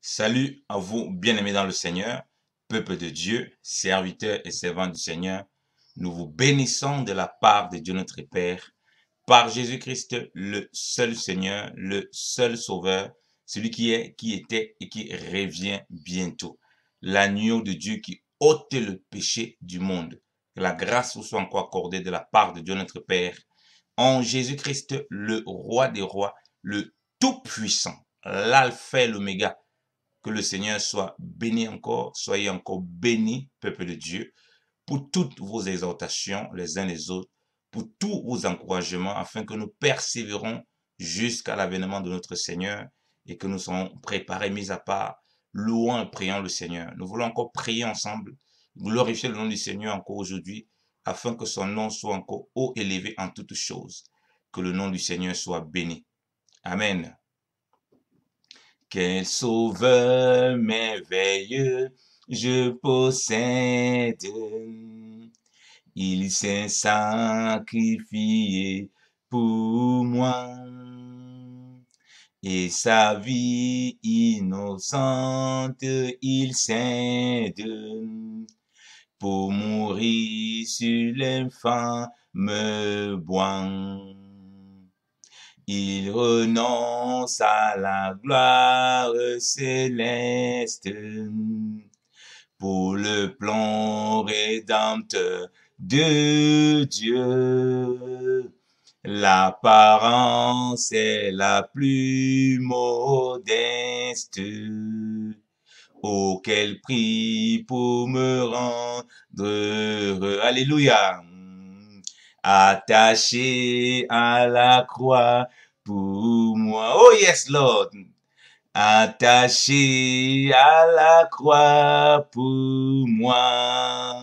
Salut à vous, bien-aimés dans le Seigneur, peuple de Dieu, serviteurs et servants du Seigneur. Nous vous bénissons de la part de Dieu notre Père, par Jésus-Christ, le seul Seigneur, le seul Sauveur, celui qui est, qui était et qui revient bientôt. L'agneau de Dieu qui ôte le péché du monde. Que la grâce vous soit encore accordée de la part de Dieu notre Père. En Jésus-Christ, le roi des rois, le tout-puissant, l'alpha et l'oméga. Que le Seigneur soit béni encore, soyez encore bénis, peuple de Dieu, pour toutes vos exhortations les uns les autres, pour tous vos encouragements, afin que nous persévérons jusqu'à l'avènement de notre Seigneur et que nous soyons préparés, mis à part, louons et prions le Seigneur. Nous voulons encore prier ensemble, glorifier le nom du Seigneur encore aujourd'hui, afin que son nom soit encore haut élevé en toutes choses. Que le nom du Seigneur soit béni. Amen. Quel sauveur merveilleux je possède. Il s'est sacrifié pour moi. Et sa vie innocente, il cède pour mourir sur l'infâme bois. Il renonce à la gloire céleste pour le plan rédempteur de Dieu. L'apparence est la plus modeste. Oh, quel prix pour me rendre heureux. Alléluia. Attaché à la croix pour moi. Oh yes, Lord. Attaché à la croix pour moi.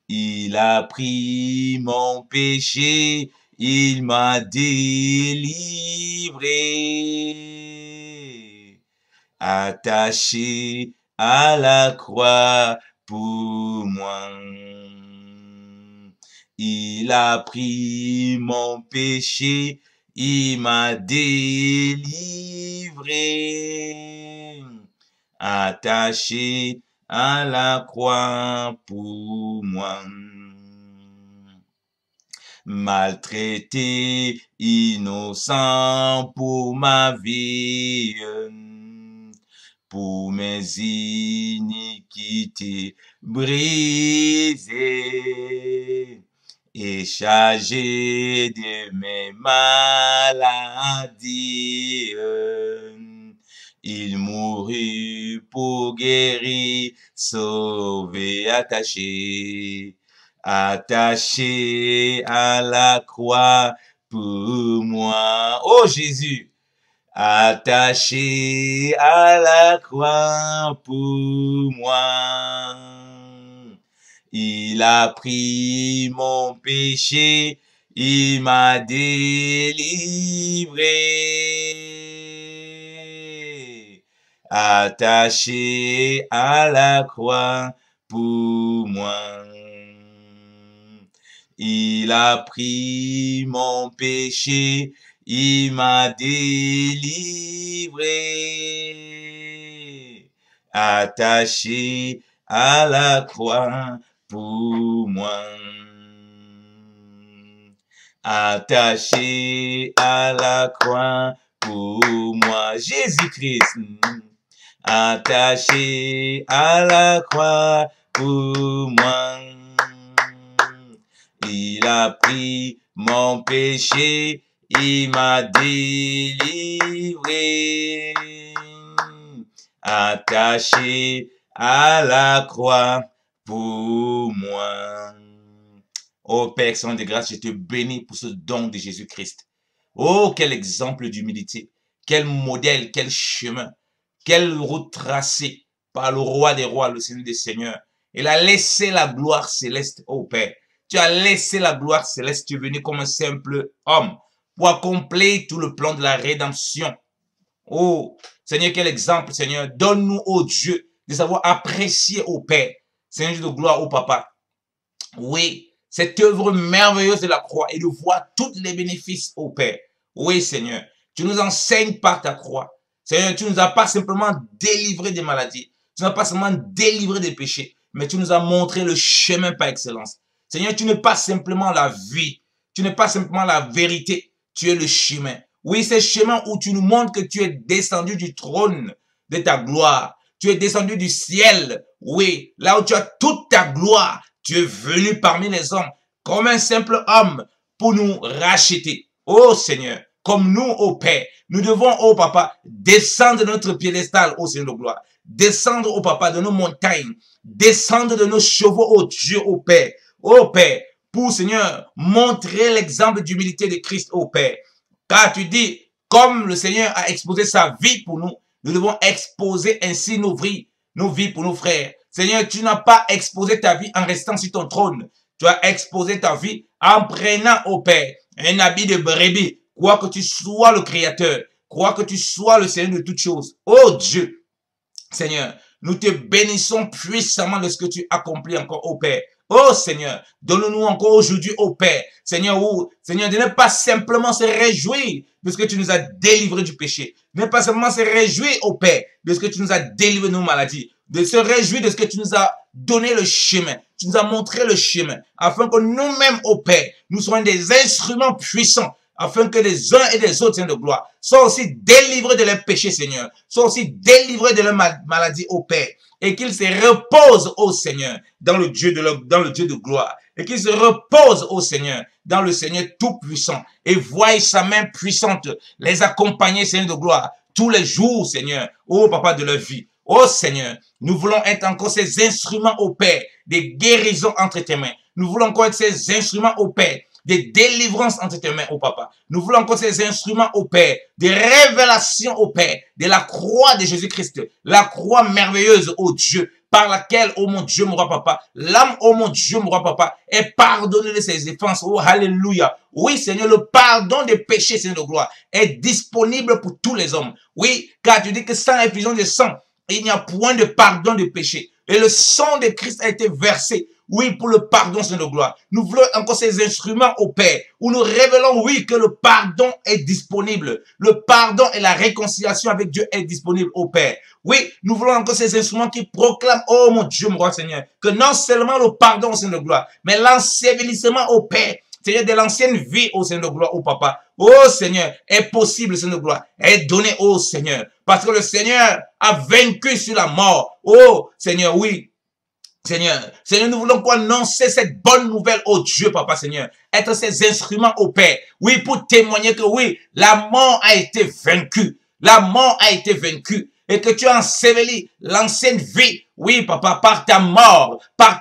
Il a pris mon péché, il m'a délivré. Attaché à la croix pour moi. Il a pris mon péché, il m'a délivré. Attaché à la croix pour moi. Maltraité, innocent pour ma vie, pour mes iniquités brisées et chargé de mes maladies. Il mourut pour guérir, sauver, attaché, attaché à la croix pour moi. Oh Jésus, attaché à la croix pour moi. Il a pris mon péché, il m'a délivré. Attaché à la croix pour moi. Il a pris mon péché, il m'a délivré. Attaché à la croix pour moi. Attaché à la croix pour moi. Jésus-Christ. Attaché à la croix pour moi. Il a pris mon péché, il m'a délivré. Attaché à la croix pour moi. Oh Père, Saint de grâce, je te bénis pour ce don de Jésus-Christ. Oh, quel exemple d'humilité, quel modèle, quel chemin, quelle route tracée par le roi des rois, le Seigneur des seigneurs. Il a laissé la gloire céleste, oh Père. Tu as laissé la gloire céleste, tu es venu comme un simple homme pour accomplir tout le plan de la rédemption. Oh, Seigneur, quel exemple, Seigneur. Donne-nous, oh Dieu, de savoir apprécier, oh Père. Seigneur de gloire, oh Papa. Oui, cette œuvre merveilleuse de la croix et de voir tous les bénéfices, oh Père. Oui, Seigneur. Tu nous enseignes par ta croix Seigneur, tu nous as pas simplement délivré des maladies. Tu n'as pas seulement délivré des péchés, mais tu nous as montré le chemin par excellence. Seigneur, tu n'es pas simplement la vie. Tu n'es pas simplement la vérité. Tu es le chemin. Oui, c'est le chemin où tu nous montres que tu es descendu du trône de ta gloire. Tu es descendu du ciel. Oui, là où tu as toute ta gloire. Tu es venu parmi les hommes comme un simple homme pour nous racheter. Oh Seigneur, comme nous, ô Père, nous devons, ô Papa, descendre de notre piédestal, ô Seigneur de gloire. Descendre, ô Papa, de nos montagnes. Descendre de nos chevaux, ô Dieu, ô Père. Ô Père, pour, Seigneur, montrer l'exemple d'humilité de Christ, ô Père. Car tu dis, comme le Seigneur a exposé sa vie pour nous, nous devons exposer ainsi nos vies pour nos frères. Seigneur, tu n'as pas exposé ta vie en restant sur ton trône. Tu as exposé ta vie en prenant, ô Père, un habit de brebis. Crois que tu sois le Créateur. Crois que tu sois le Seigneur de toutes choses. Ô Dieu, Seigneur, nous te bénissons puissamment de ce que tu accomplis encore, ô Père. Oh Seigneur, donne-nous encore aujourd'hui, ô Père, Seigneur, Seigneur, de ne pas simplement se réjouir de ce que tu nous as délivré du péché. De ne pas simplement se réjouir, ô Père, de ce que tu nous as délivré de nos maladies. De se réjouir de ce que tu nous as donné le chemin. Tu nous as montré le chemin. Afin que nous-mêmes, ô Père, nous soyons des instruments puissants. Afin que les uns et les autres, Seigneur de gloire, soient aussi délivrés de leurs péchés, Seigneur. Soient aussi délivrés de leurs maladies, ô Père. Et qu'ils se reposent, ô Seigneur, dans le Dieu de gloire. Et qu'ils se reposent, ô Seigneur, dans le Seigneur tout-puissant. Et voient sa main puissante les accompagner, Seigneur de gloire, tous les jours, Seigneur, ô Papa de leur vie. Ô Seigneur, nous voulons être encore ces instruments, ô Père, des guérisons entre tes mains. Nous voulons encore être ces instruments, ô Père, des délivrances entre tes mains, ô Papa. Nous voulons encore ces instruments, ô Père, des révélations, ô Père, de la croix de Jésus-Christ, la croix merveilleuse, ô Dieu, par laquelle, ô mon Dieu, mon roi Papa, l'âme, ô mon Dieu, mon roi Papa, est pardonnée de ses offenses, ô Alléluia. Oui, Seigneur, le pardon des péchés, Seigneur de gloire, est disponible pour tous les hommes. Oui, car tu dis que sans effusion de sang, il n'y a point de pardon de péché. Et le sang de Christ a été versé, oui, pour le pardon, Seigneur de gloire. Nous voulons encore ces instruments au Père, où nous révélons, oui, que le pardon est disponible. Le pardon et la réconciliation avec Dieu est disponible au Père. Oui, nous voulons encore ces instruments qui proclament, oh mon Dieu, mon roi Seigneur, que non seulement le pardon, Seigneur de gloire, mais l'ensevelissement au Père, Seigneur, de l'ancienne vie, ô Seigneur de gloire, ô Papa, ô Seigneur, est possible, Seigneur de gloire, est donné, ô Seigneur, parce que le Seigneur a vaincu sur la mort. Oh Seigneur, oui. Seigneur, nous voulons annoncer cette bonne nouvelle au Dieu, Papa, Seigneur. Être ces instruments au Père. Oui, pour témoigner que oui, la mort a été vaincue. La mort a été vaincue. Et que tu as enseveli l'ancienne vie. Oui, Papa, par ta mort, par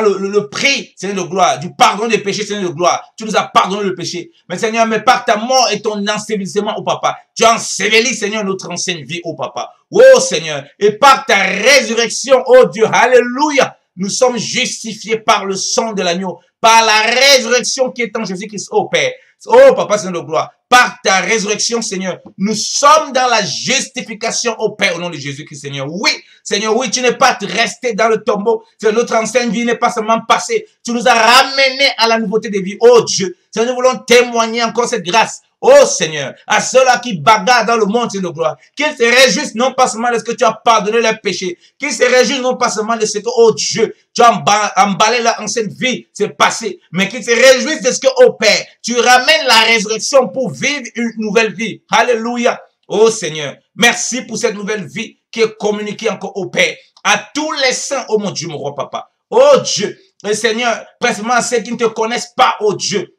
le prix, Seigneur de gloire, du pardon des péchés, Seigneur de gloire. Tu nous as pardonné le péché. Mais Seigneur, mais par ta mort et ton ensevelissement, oh Papa, tu as enseveli, Seigneur, notre ancienne vie, oh Papa. Oh Seigneur, et par ta résurrection, oh Dieu, alléluia, nous sommes justifiés par le sang de l'agneau, par la résurrection qui est en Jésus-Christ, oh Père. Oh Papa, Seigneur de gloire, par ta résurrection, Seigneur, nous sommes dans la justification au Père au nom de Jésus-Christ, Seigneur. Oui, Seigneur, oui, tu n'es pas resté dans le tombeau. Notre ancienne vie n'est pas seulement passée. Tu nous as ramenés à la nouveauté de vie. Oh Dieu, Seigneur, nous voulons témoigner encore cette grâce. Oh Seigneur, à ceux-là qui bagarrent dans le monde, Seigneur de gloire, qu'ils se réjouissent non pas seulement de ce que tu as pardonné leurs péchés, qu'ils se réjouissent non pas seulement de ce que, oh Dieu, tu as emballé leur ancienne vie, c'est passé, mais qu'ils se réjouissent de ce que, oh Père, tu ramènes la résurrection pour vivre une nouvelle vie. Alléluia. Oh Seigneur, merci pour cette nouvelle vie qui est communiquée encore au Père, à tous les saints, oh mon Dieu, mon roi Papa. Oh Dieu, le Seigneur, précisément à ceux qui ne te connaissent pas, oh Dieu.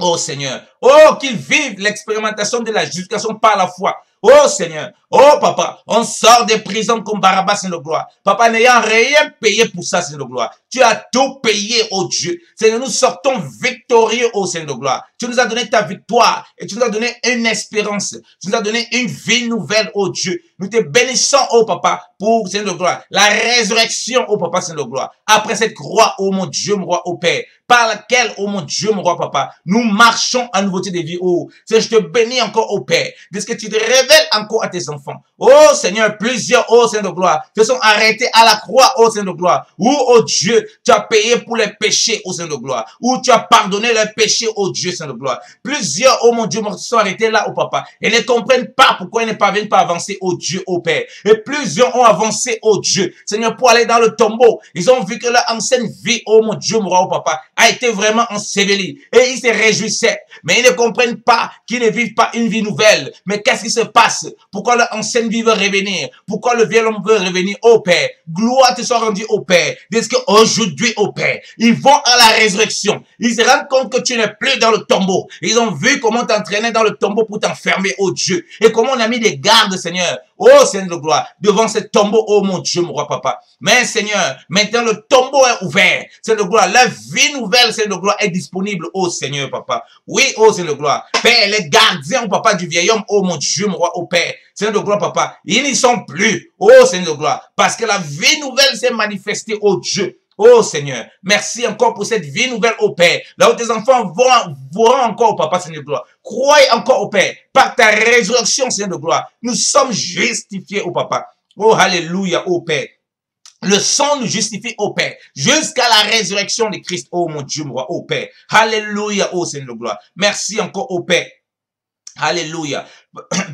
Oh Seigneur, oh qu'ils vivent l'expérimentation de la justification par la foi. Oh Seigneur, oh Papa, on sort des prisons comme Barabbas, Seigneur de gloire. Papa, n'ayant rien payé pour ça, Seigneur de gloire. Tu as tout payé, oh Dieu. Seigneur, nous sortons victorieux, oh Seigneur de gloire. Tu nous as donné ta victoire et tu nous as donné une espérance. Tu nous as donné une vie nouvelle, oh Dieu. Nous te bénissons, oh Papa, pour, Seigneur de gloire, la résurrection, oh Papa, Seigneur de gloire. Après cette croix, oh mon Dieu, mon roi, oh Père, par laquelle, oh mon Dieu, mon roi, Papa, nous marchons en nouveauté de vie, oh. Seigneur, je te bénis encore, oh Père, de ce que tu te révèles encore à tes enfants. Oh Seigneur, plusieurs, oh Seigneur de gloire, se sont arrêtés à la croix, oh Seigneur de gloire, où, oh Dieu, tu as payé pour les péchés, oh Seigneur de gloire, où tu as pardonné les péchés, oh Dieu, Seigneur de gloire. Plusieurs, oh mon Dieu, se sont arrêtés là, oh Papa, et ne comprennent pas pourquoi ils ne parviennent pas à avancer, oh Dieu, oh Père. Et plusieurs ont avancé, oh Dieu, Seigneur, pour aller dans le tombeau. Ils ont vu que leur ancienne vie, oh mon Dieu, mon roi, oh Papa, a été vraiment ensevelie. Et ils se réjouissaient. Mais ils ne comprennent pas qu'ils ne vivent pas une vie nouvelle. Mais qu'est-ce qui se passe? Pourquoi leur ancienne vie veut revenir? Pourquoi le vieil homme veut revenir, oh Père? Gloire te soit rendue, oh Père. Parce qu'aujourd'hui, oh Père, ils vont à la résurrection. Ils se rendent compte que tu n'es plus dans le tombeau. Ils ont vu comment t'entraîner dans le tombeau pour t'enfermer, oh Dieu. Et comment on a mis des gardes, Seigneur. Oh Seigneur de gloire, devant ce tombeau, oh mon Dieu, mon roi papa. Mais Seigneur, maintenant le tombeau est ouvert. Seigneur de gloire, la vie nouvelle, Seigneur de gloire, est disponible, oh Seigneur papa. Oui, oh Seigneur de gloire. Père, les gardiens, oh papa, du vieil homme, oh mon Dieu, mon roi, oh Père. Seigneur de gloire, papa, ils n'y sont plus, oh Seigneur de gloire, parce que la vie nouvelle s'est manifestée, oh Dieu. Oh Seigneur, merci encore pour cette vie nouvelle au Père. Là où tes enfants vont encore au Papa, Seigneur de gloire. Croyez encore au Père. Par ta résurrection, Seigneur de gloire, nous sommes justifiés au Papa. Oh Alléluia, au Père. Le sang nous justifie au Père. Jusqu'à la résurrection de Christ. Oh mon Dieu, mon roi, au Père. Alléluia, oh Seigneur de gloire. Merci encore au Père. Alléluia.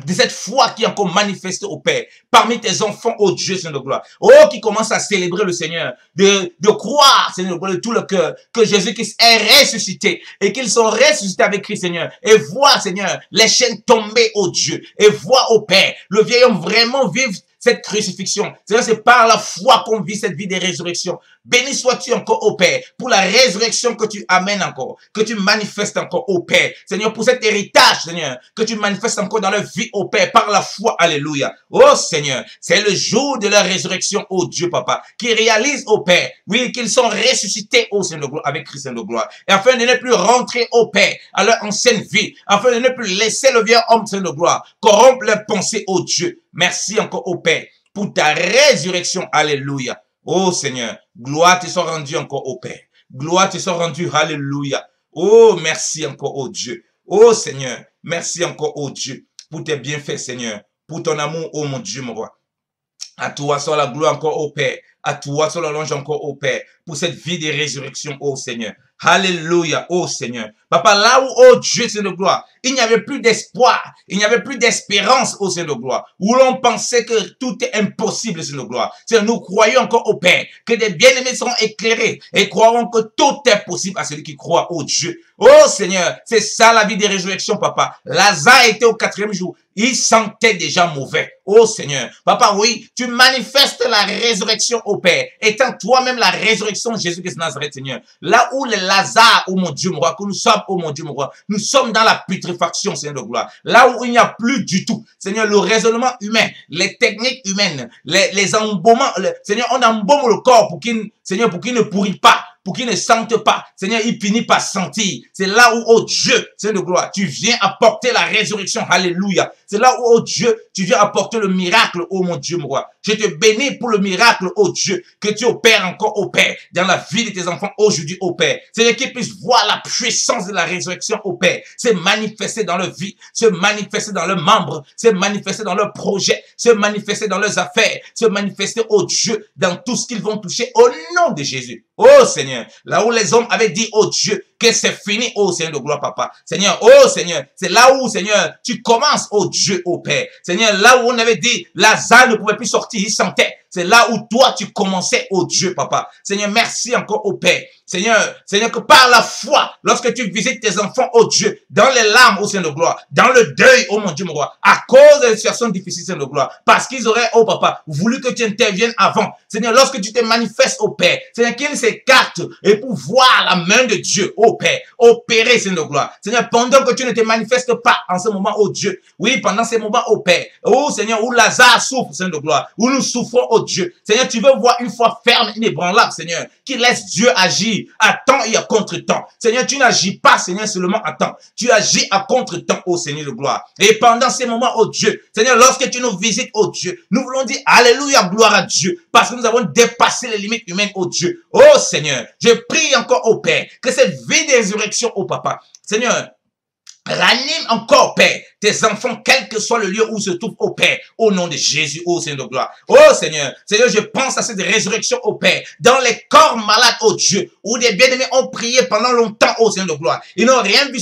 De cette foi qui est encore manifestée au Père, parmi tes enfants, oh Dieu, Seigneur de gloire. Oh, qui commence à célébrer le Seigneur, de croire, Seigneur de gloire, de tout le cœur, que Jésus-Christ est ressuscité, et qu'ils sont ressuscités avec Christ, Seigneur, et voir, Seigneur, les chaînes tomber, oh Dieu, et voir au Père, le vieil homme vraiment vivre cette crucifixion. C'est par la foi qu'on vit cette vie de résurrection. Béni sois-tu encore au Père pour la résurrection que tu amènes encore, que tu manifestes encore au Père. Seigneur, pour cet héritage, Seigneur, que tu manifestes encore dans leur vie au Père par la foi. Alléluia. Oh Seigneur, c'est le jour de la résurrection, oh Dieu, Papa, qui réalise au Père, oui, qu'ils sont ressuscités, oh Seigneur de gloire, avec Christ de gloire. Et afin de ne plus rentrer au Père à leur ancienne vie, afin de ne plus laisser le vieux homme, Seigneur de gloire, corrompre leurs pensées, oh Dieu. Merci encore au Père pour ta résurrection. Alléluia. Oh Seigneur, gloire te soit rendue encore au Père. Gloire te soit rendue. Alléluia. Oh, merci encore au Dieu. Oh Seigneur, merci encore au Dieu pour tes bienfaits, Seigneur. Pour ton amour, oh mon Dieu, mon roi. À toi soit la gloire encore au Père. À toi soit la louange encore au Père. Pour cette vie de résurrection, oh Seigneur. Alléluia, oh Seigneur. Papa, là où, oh Dieu, Seigneur de gloire, il n'y avait plus d'espoir, il n'y avait plus d'espérance, oh Seigneur de gloire, où l'on pensait que tout est impossible, Seigneur de gloire. Seigneur, nous croyons encore au Père, que des bien-aimés seront éclairés et croiront que tout est possible à celui qui croit, oh Dieu. Oh Seigneur, c'est ça la vie des résurrections, Papa. Lazare était au 4e jour. Il sentait déjà mauvais. Oh Seigneur. Papa, oui, tu manifestes la résurrection au Père, étant toi-même la résurrection de Jésus-Christ de Nazareth, Seigneur. Là où les Lazare, oh mon Dieu, mon roi, que nous sommes, oh mon Dieu, mon roi, nous sommes dans la putréfaction, Seigneur de gloire. Là où il n'y a plus du tout, Seigneur, le raisonnement humain, les techniques humaines, les embaumements, Seigneur, on embaume le corps pour qu'il, Seigneur, pour qu'il ne pourrit pas, pour qu'il ne sente pas. Seigneur, il finit par sentir. C'est là où, oh Dieu, Seigneur de gloire, tu viens apporter la résurrection. Alléluia. C'est là où, oh Dieu, tu viens apporter le miracle, oh mon Dieu, mon roi. Je te bénis pour le miracle, oh Dieu, que tu opères encore, oh Père, dans la vie de tes enfants aujourd'hui, oh Père. Seigneur, qu'ils puissent voir la puissance de la résurrection, oh Père, se manifester dans leur vie, se manifester dans leurs membres, se manifester dans leurs projets, se manifester dans leurs affaires, se manifester, oh Dieu, dans tout ce qu'ils vont toucher au nom de Jésus. Oh Seigneur, là où les hommes avaient dit, oh Dieu, que c'est fini, oh Seigneur de gloire, Papa. Seigneur, oh Seigneur, c'est là où, Seigneur, tu commences, oh Dieu, oh Père. Seigneur, là où on avait dit, Lazare ne pouvait plus sortir, il sentait. C'est là où toi, tu commençais, oh Dieu, Papa. Seigneur, merci encore, oh Père. Seigneur, que par la foi, lorsque tu visites tes enfants, oh Dieu, dans les larmes, oh Seigneur de gloire, dans le deuil, oh mon Dieu, mon roi, à cause des situations difficiles, Seigneur de gloire, parce qu'ils auraient, oh Papa, voulu que tu interviennes avant. Seigneur, lorsque tu te manifestes, oh Père, Seigneur, qu'ils s'écartent et pour voir la main de Dieu, oh Père, opérer, Seigneur de gloire. Seigneur, pendant que tu ne te manifestes pas en ce moment, oh Dieu, oui, pendant ces moments, oh Père, oh Seigneur, où Lazare souffre, Seigneur de gloire, où nous souffrons, oh Dieu. Seigneur, tu veux voir une foi ferme, inébranlable, Seigneur, qui laisse Dieu agir à temps et à contre-temps. Seigneur, tu n'agis pas, Seigneur, seulement à temps. Tu agis à contre-temps, oh Seigneur de gloire. Et pendant ces moments, oh Dieu, Seigneur, lorsque tu nous visites, oh Dieu, nous voulons dire Alléluia, gloire à Dieu, parce que nous avons dépassé les limites humaines, oh Dieu. Oh Seigneur, je prie encore au Père, que cette vie de résurrection, oh Papa, Seigneur, ranime encore, Père, tes enfants, quel que soit le lieu où se trouvent, au Père, au nom de Jésus, ô Seigneur de gloire. Oh Seigneur, Seigneur, je pense à cette résurrection, au Père, dans les corps malades, ô Dieu, où des bien-aimés ont prié pendant longtemps, ô Seigneur de gloire. Ils n'ont rien vu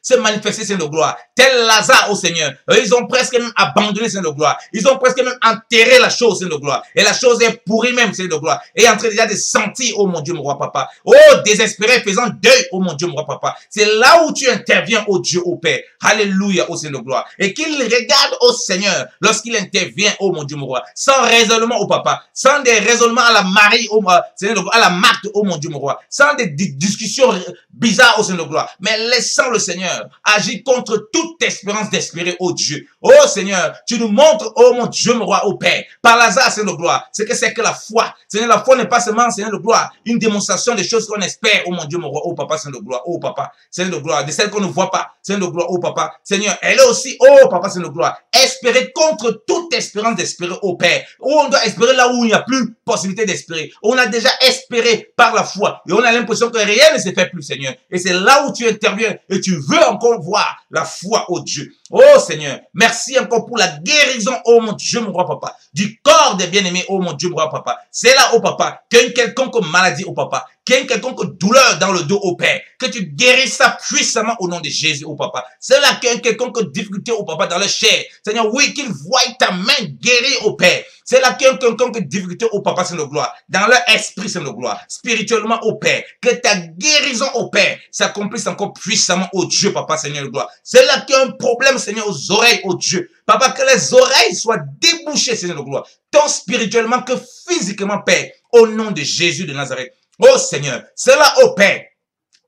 se manifester, Seigneur de gloire. Tel Lazare, ô Seigneur. Ils ont presque même abandonné, Seigneur de gloire. Ils ont presque même enterré la chose, Seigneur de gloire. Et la chose est pourrie même, Seigneur de gloire. Et en train déjà de sentir, oh mon Dieu, mon roi papa. Oh, désespéré, faisant deuil, oh mon Dieu, mon roi papa. C'est là où tu interviens, oh Dieu, oh Père. Alléluia, oh Seigneur de gloire. Et qu'il regarde, oh Seigneur, lorsqu'il intervient, oh mon Dieu, mon roi. Sans raisonnement, oh papa. Sans des raisonnements à la Marie, oh Seigneur de gloire, à la Marthe, oh mon Dieu, mon roi. Sans des discussions bizarres, oh Seigneur de gloire. Mais laissant le Seigneur agis contre toute espérance d'espérer, oh Dieu. Oh Seigneur, tu nous montres, oh mon Dieu, mon roi, oh Père, par Lazare, Seigneur de gloire, c'est que la foi. Seigneur, la foi n'est pas seulement, Seigneur de gloire, une démonstration des choses qu'on espère, oh mon Dieu, mon roi, oh Papa, Seigneur de gloire, oh Papa, Seigneur de gloire, de celles qu'on ne voit pas, Seigneur de gloire, oh Papa, Seigneur, elle est aussi, oh Papa, Seigneur de gloire, espérer contre toute espérance d'espérer, oh Père, où on doit espérer là où il n'y a plus possibilité d'espérer. On a déjà espéré par la foi et on a l'impression que rien ne se fait plus, Seigneur. Et c'est là où tu interviens et tu veux encore voir la foi, oh Dieu. Oh Seigneur, merci encore pour la guérison, oh mon Dieu, mon roi papa, du corps des bien-aimés, oh mon Dieu, mon roi papa. C'est là, oh papa, qu'il y a une quelconque maladie, oh papa, qu'il y a une quelconque douleur dans le dos, oh Père, que tu guérisses ça puissamment au nom de Jésus, oh papa. C'est là qu'il y a une quelconque difficulté, oh papa, dans le chair. Seigneur, oui, qu'il voie ta main guérir, oh Père. C'est là qu'il y a une quelconque difficulté, oh papa, Seigneur de gloire, dans leur esprit, Seigneur de gloire, spirituellement, oh Père, que ta guérison, oh Père, s'accomplisse encore puissamment, oh Dieu, papa, Seigneur de gloire. C'est là qu'il y a un problème, Seigneur, aux oreilles, oh Dieu. Papa, que les oreilles soient débouchées, Seigneur de gloire, tant spirituellement que physiquement, Père, au nom de Jésus de Nazareth. Oh Seigneur, c'est là, oh Père,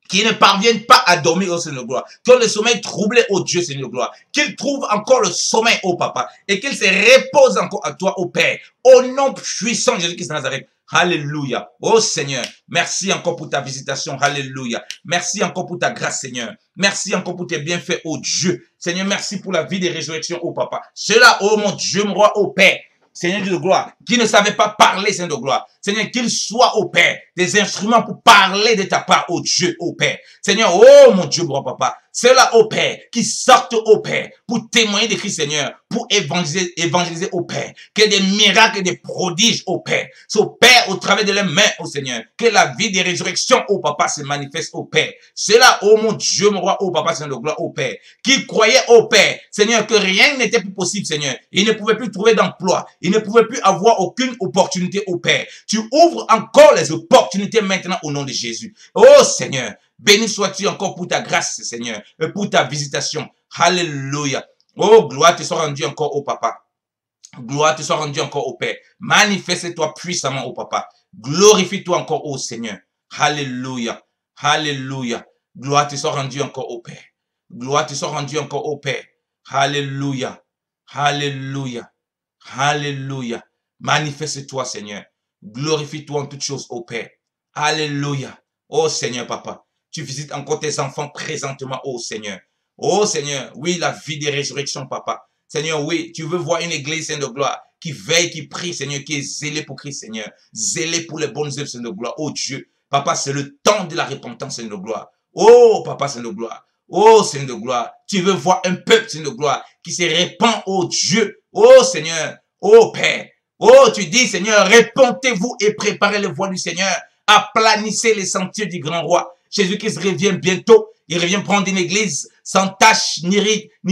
qui ne parviennent pas à dormir, oh Seigneur de gloire, qui ont le sommeil troublé, oh Dieu, Seigneur de gloire, qu'ils trouvent encore le sommeil, oh Papa, et qu'ils se reposent encore à toi, oh Père, au nom puissant de Jésus-Christ de Nazareth. Alléluia. Oh Seigneur, merci encore pour ta visitation. Alléluia. Merci encore pour ta grâce, Seigneur. Merci encore pour tes bienfaits, oh Dieu. Seigneur, merci pour la vie des résurrections, oh Papa. Cela, oh mon Dieu, mon roi, oh Père. Seigneur de gloire, qui ne savait pas parler, Seigneur de gloire. Seigneur, qu'il soit, ô Père, des instruments pour parler de ta part, ô Dieu, ô Père. Seigneur, oh mon Dieu, mon papa. Ceux-là, ô Père, qui sortent, ô Père, pour témoigner de Christ, Seigneur, pour évangéliser, ô Père. Que des miracles et des prodiges, ô Père. Au Père, au travers de leurs mains, ô Seigneur. Que la vie des résurrections, ô Papa, se manifeste, ô Père. Ceux-là, ô mon Dieu, mon roi, ô Papa, Seigneur de gloire, ô Père. Qui croyaient, ô Père, Seigneur, que rien n'était plus possible, Seigneur. Ils ne pouvaient plus trouver d'emploi. Ils ne pouvaient plus avoir aucune opportunité, ô Père. Tu ouvres encore les opportunités maintenant au nom de Jésus. Oh Seigneur, béni sois-tu encore pour ta grâce, Seigneur, et pour ta visitation. Alléluia. Oh, gloire te soit rendue encore au Papa. Gloire te soit rendue encore au Père. Manifeste-toi puissamment au Papa. Glorifie-toi encore au Seigneur. Alléluia. Alléluia. Gloire te soit rendue encore au Père. Gloire te soit rendue encore au Père. Alléluia. Alléluia. Alléluia. Manifeste-toi, Seigneur. Glorifie-toi en toutes choses, ô Père. Alléluia. Oh Seigneur, Papa. Tu visites encore tes enfants présentement, ô Seigneur. Oh Seigneur, oui, la vie des résurrections, Papa. Seigneur, oui, tu veux voir une église, Seigneur de gloire, qui veille, qui prie, Seigneur, qui est zélée pour Christ, Seigneur. Zélée pour les bonnes œuvres, Seigneur de gloire. Oh Dieu, Papa, c'est le temps de la repentance, Seigneur de gloire. Oh Papa, Seigneur de gloire. Oh Seigneur de gloire. Tu veux voir un peuple, Seigneur de gloire, qui se répand, oh Dieu. Oh Seigneur, oh Père. Oh, tu dis, Seigneur, répentez-vous et préparez les voies du Seigneur. Aplanissez les sentiers du grand roi. Jésus-Christ revient bientôt. Il revient prendre une église sans tache, ni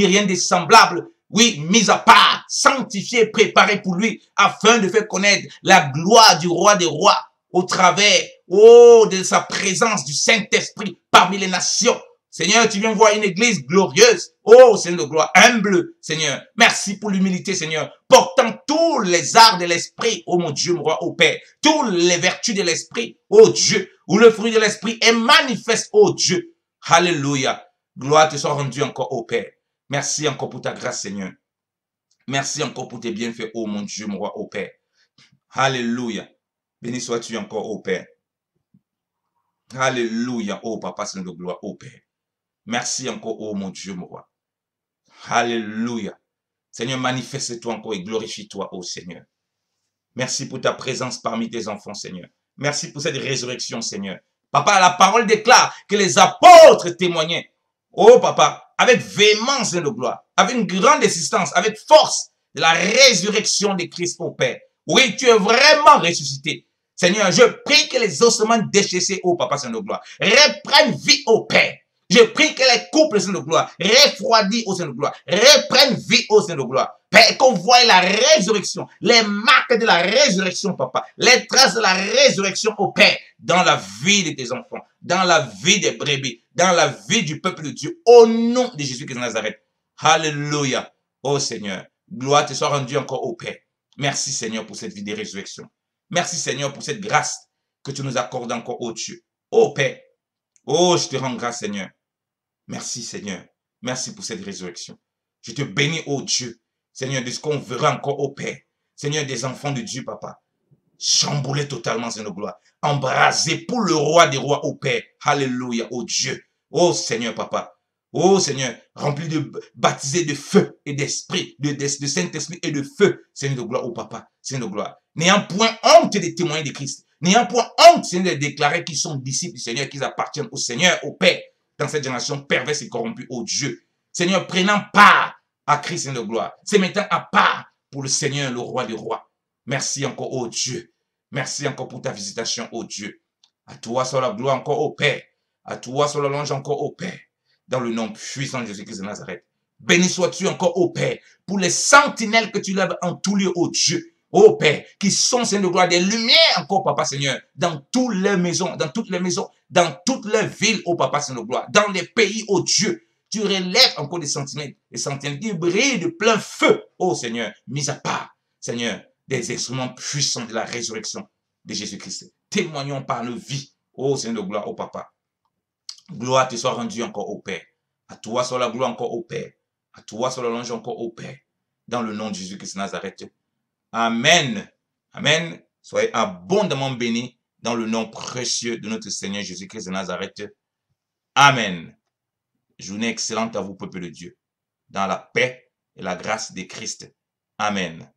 rien de semblable. Oui, mis à part, sanctifié, préparé pour lui, afin de faire connaître la gloire du roi des rois au travers, oh, de sa présence du Saint-Esprit parmi les nations. Seigneur, tu viens voir une église glorieuse. Oh, Seigneur de gloire, humble, Seigneur. Merci pour l'humilité, Seigneur. Portant tous les arts de l'esprit, oh mon Dieu, mon roi, oh Père. Toutes les vertus de l'esprit, oh Dieu. Où le fruit de l'esprit est manifeste, oh Dieu. Alléluia. Gloire te soit rendue encore, oh Père. Merci encore pour ta grâce, Seigneur. Merci encore pour tes bienfaits, oh mon Dieu, mon roi, oh Père. Alléluia. Béni sois-tu encore, ô Père. Alléluia, ô Papa, Seigneur de gloire, ô Père. Merci encore, ô mon Dieu, mon roi. Alléluia. Seigneur, manifeste-toi encore et glorifie-toi, ô Seigneur. Merci pour ta présence parmi tes enfants, Seigneur. Merci pour cette résurrection, Seigneur. Papa, la parole déclare que les apôtres témoignaient. Oh, Papa, avec véhémence de gloire, avec une grande insistance, avec force de la résurrection de Christ, ô Père. Oui, tu es vraiment ressuscité. Seigneur, je prie que les ossements déchaissés, ô Papa, Seigneur de gloire, reprennent vie, ô Père. Je prie que les couples, Seigneur de gloire, refroidis au Seigneur de gloire, reprennent vie au Seigneur de gloire. Père, qu'on voie la résurrection, les marques de la résurrection, Papa, les traces de la résurrection, au Père, dans la vie de tes enfants, dans la vie des brebis, dans la vie du peuple de Dieu, au nom de Jésus-Christ de Nazareth. Alléluia. Oh Seigneur, gloire te soit rendue encore au Père. Merci Seigneur pour cette vie de résurrection. Merci Seigneur pour cette grâce que tu nous accordes encore, oh Dieu. Oh Père, oh je te rends grâce Seigneur. Merci Seigneur. Merci pour cette résurrection. Je te bénis, oh Dieu. Seigneur, de ce qu'on verra encore au Père. Seigneur, des enfants de Dieu, Papa. Chamboulés totalement, Seigneur, gloire. Embrasés pour le roi des rois, au Père. Alléluia, oh Dieu. Oh Seigneur, Papa. Oh Seigneur, rempli de baptisés de feu et d'esprit, de Saint-Esprit et de feu. Seigneur de gloire, oh Papa. Seigneur de gloire. N'ayant point honte des témoins de Christ. N'ayant point honte, Seigneur, de déclarer qu'ils sont disciples du Seigneur, qu'ils appartiennent au Seigneur, au Père. Dans cette génération perverse et corrompue, oh Dieu. Seigneur, prenant part à Christ de gloire, se mettant à part pour le Seigneur, le roi des rois. Merci encore, oh Dieu. Merci encore pour ta visitation, oh Dieu. À toi soit la gloire encore, oh Père. À toi soit la louange encore, oh Père. Dans le nom puissant de Jésus-Christ de Nazareth. Béni sois-tu encore, oh Père, pour les sentinelles que tu lèves en tout lieu, oh Dieu. Oh Père, qui sont, Seigneur de gloire, des lumières encore, Papa Seigneur, dans toutes les maisons, dans toutes les villes, oh Papa Seigneur de gloire, dans les pays, oh Dieu. Tu relèves encore des sentinelles qui brillent de plein feu, oh Seigneur, mis à part, Seigneur, des instruments puissants de la résurrection de Jésus-Christ. Témoignons par nos vies, oh Seigneur de gloire, oh Papa. Gloire te soit rendue encore au Père. À toi soit la gloire encore au Père. À toi soit la louange encore au Père. Dans le nom de Jésus-Christ de Nazareth. Amen. Amen. Soyez abondamment bénis dans le nom précieux de notre Seigneur Jésus-Christ de Nazareth. Amen. Journée excellente à vous, peuple de Dieu. Dans la paix et la grâce de Christ. Amen.